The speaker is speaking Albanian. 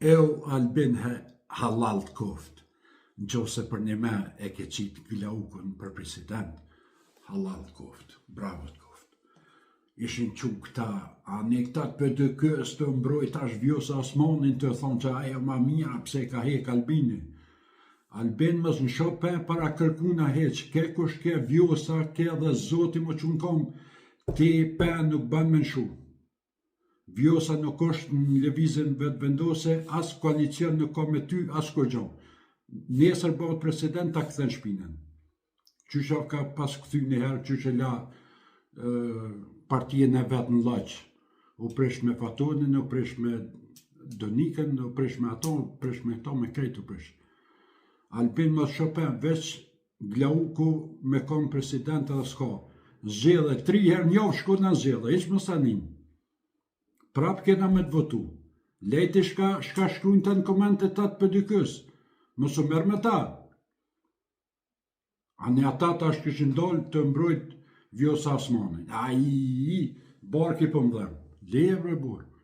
Albin halal të koft, në që se për një me e ke qitë Glaukun për president, halal të koft, bravo të koft. Ishin që këta, a ne këta të për dy kës të mbrojt ashtë Vjosa Osmanin të thonë që ajo ma mija pse ka hek Albini. Albin mës në shope para kërkuna heq, ke kush ke Vjosa, ke dhe Zoti më që në kom, ti pe nuk ban me nshu. Vjosa nuk është në lëvizjen vetë vendose, as koalicion nuk ka me ty, as kur gjo. Nesër bëhet president ta këthen shpinën. Qysha ka pas këthy njëherë, qysha la partijën e vetë në laqë. U presh me Fatonin, u presh me Donikën, u presh me ato, u presh me këto, me krejt u presh. Albin më shopen, veç Glauku me kom president edhe s'ka. Zgjedhe, 3 herë njohë shku në zgjedhe, ishë më sanin. Prap kena me të votu. Lejti shka shkrujnë të në komentet atë për dykës. Mësë merë me ta. A ne ata ta shkëshin dollë të mbrojt Vjosa Osmanin. Barki për më dhemë. Levre burë.